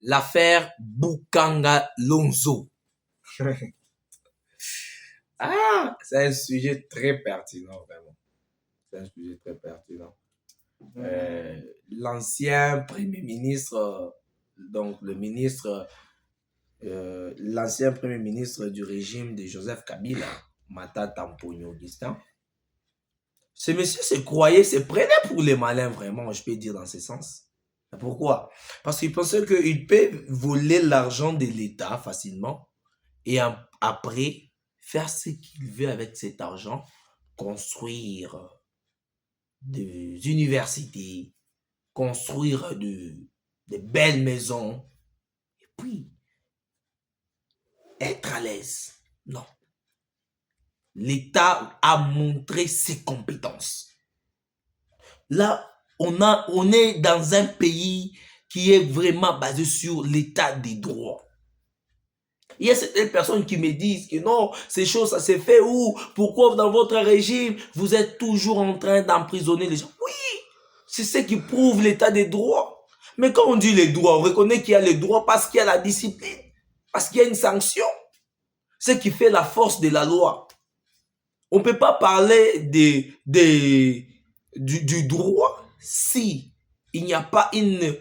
l'affaire Bukanga Lonzo. Ah, c'est un sujet très pertinent, vraiment. C'est un sujet très pertinent. L'ancien premier ministre, donc le ministre, l'ancien premier ministre du régime de Joseph Kabila, Matata Mponyo Augustin, ce monsieur se croyait, se prenait pour les malins, vraiment, je peux dire dans ce sens. Pourquoi? Parce qu'il pensait qu'il peut voler l'argent de l'État facilement et après faire ce qu'il veut avec cet argent, construire des universités, construire de belles maisons, et puis être à l'aise. Non. L'État a montré ses compétences. Là, on est dans un pays qui est vraiment basé sur l'état des droits. Il y a certaines personnes qui me disent que non, ces choses, ça s'est fait où? Pourquoi dans votre régime, vous êtes toujours en train d'emprisonner les gens? Oui, c'est ce qui prouve l'état des droits. Mais quand on dit les droits, on reconnaît qu'il y a les droits parce qu'il y a la discipline, parce qu'il y a une sanction. Ce qui fait la force de la loi. On ne peut pas parler du droit si il n'y a pas une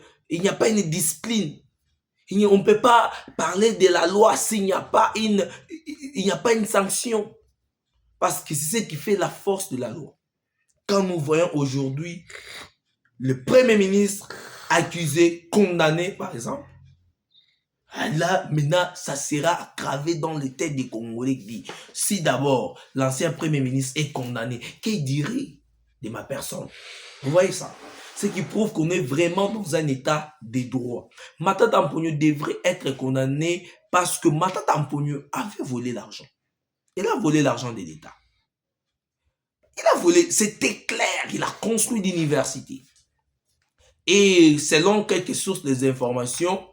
discipline. On ne peut pas parler de la loi s'il n'y a pas une sanction. Parce que c'est ce qui fait la force de la loi. Quand nous voyons aujourd'hui le Premier ministre accusé, condamné par exemple, là, maintenant, ça sera gravé dans les têtes des Congolais qui dit, si d'abord l'ancien Premier ministre est condamné, qu'il dirait de ma personne? Vous voyez ça? Ce qui prouve qu'on est vraiment dans un état de droit. Matata Mponyo devrait être condamné parce que Matata Mponyo avait volé l'argent. Il a volé l'argent de l'État. Il a volé, c'était clair, il a construit l'université. Et selon quelques sources des informations,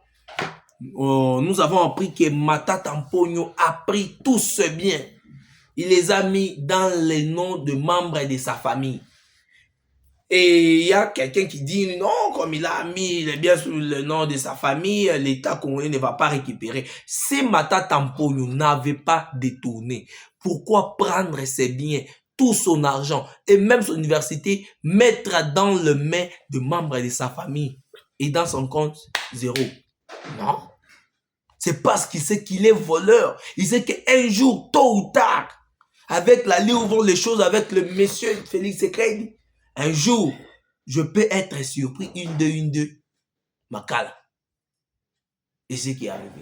nous avons appris que Matata Mponyo a pris tous ses biens. Il les a mis dans les noms de membres de sa famille. Et il y a quelqu'un qui dit non, comme il a mis les biens sous le nom de sa famille, l'État congolais ne va pas récupérer. Si Matata Mponyo n'avait pas détourné, pourquoi prendre ses biens, tout son argent et même son université, mettre dans le main de membres de sa famille et dans son compte zéro? Non. C'est parce qu'il sait qu'il est voleur. Il sait qu'un jour, tôt ou tard, avec la ligne où vont les choses, avec le monsieur Félix Tshisekedi, un jour, je peux être surpris, une, deux, Makala. Et c'est ce qui est arrivé.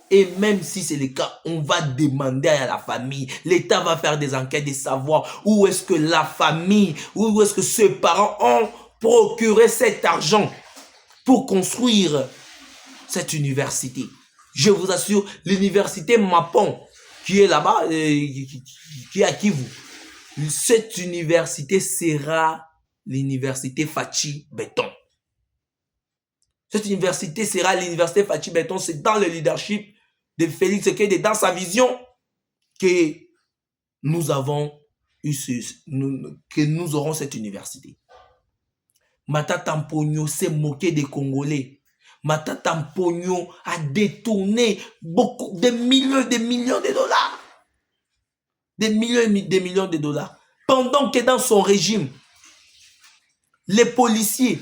Et même si c'est le cas, on va demander à la famille, l'État va faire des enquêtes de savoir où est-ce que la famille, où est-ce que ses parents ont procuré cet argent pour construire cette université. Je vous assure, l'université Mapon, qui est là-bas, qui est à Kivu, cette université sera l'université Fachi Béton. Cette université sera l'université Fachi Béton. C'est dans le leadership de Félix Tshisekedi, dans sa vision, que nous avons que nous aurons cette université. Matata Mponyo s'est moqué des Congolais. Matata Mponyo a détourné des millions de dollars. Des millions de dollars. Pendant que dans son régime, les policiers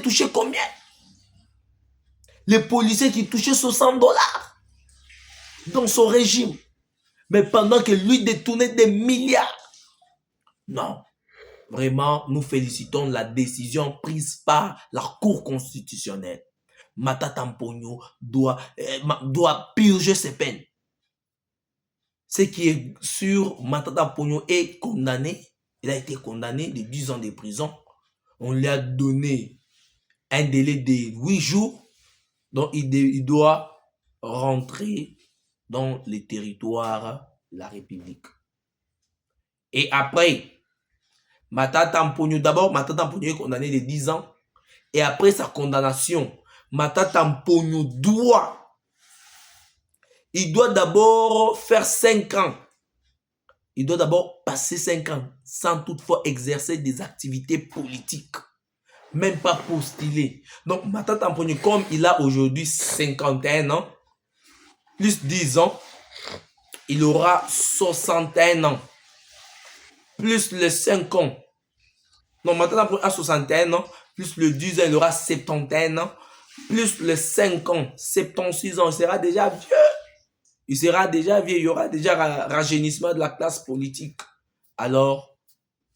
touchaient combien? Les policiers qui touchaient 60 $ dans son régime. Mais pendant que lui détournait des milliards. Non. Vraiment, nous félicitons la décision prise par la Cour constitutionnelle. Matata Mponyo doit purger ses peines. Ce qui est sûr, Matata Mponyo est condamné. Il a été condamné de 10 ans de prison. On lui a donné un délai de 8 jours. Donc, il doit rentrer dans les territoires de la République. Et après, Matata Mponyo, d'abord, Matata Mponyo est condamné de 10 ans. Et après sa condamnation, Matata Mponyo doit d'abord faire 5 ans. Il doit d'abord passer 5 ans sans toutefois exercer des activités politiques. même pas postuler. Donc, Matata Tamponyo, comme il a aujourd'hui 51 ans, plus 10 ans, il aura 61 ans. Plus les 5 ans. Donc, Matata Tamponyo a 61 ans, plus le 10 ans, il aura 71 ans. Plus les 5 ans, 76 ans, il sera déjà vieux. Il sera déjà vieux, il y aura déjà rajeunissement de la classe politique. Alors,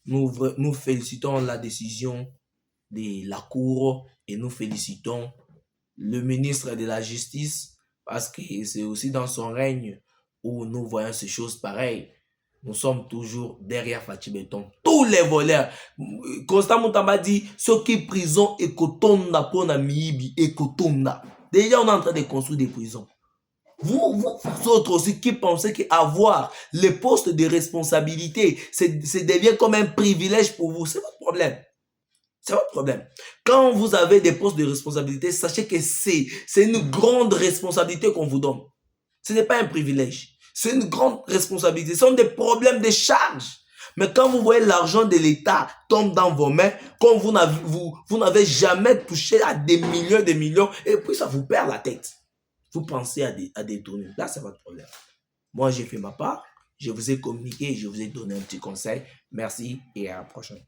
nous félicitons la décision de la Cour et nous félicitons le ministre de la Justice parce que c'est aussi dans son règne où nous voyons ces choses pareilles. Nous sommes toujours derrière Fachi Béton. Tous les voleurs. Constant Moutamba dit, ceux qui prison et kotonda pour na miibi et kotonda. Déjà, on est en train de construire des prisons. Vous autres aussi qui pensez qu'avoir les postes de responsabilité, c'est devient comme un privilège pour vous, c'est votre problème. C'est votre problème. Quand vous avez des postes de responsabilité, sachez que c'est une grande responsabilité qu'on vous donne. Ce n'est pas un privilège. C'est une grande responsabilité. Ce sont des problèmes de charge. Mais quand vous voyez l'argent de l'État tombe dans vos mains, comme vous n'avez jamais touché à des millions, et puis ça vous perd la tête. Vous pensez à détourner. Là, c'est votre problème. Moi, j'ai fait ma part. Je vous ai communiqué, je vous ai donné un petit conseil. Merci et à la prochaine.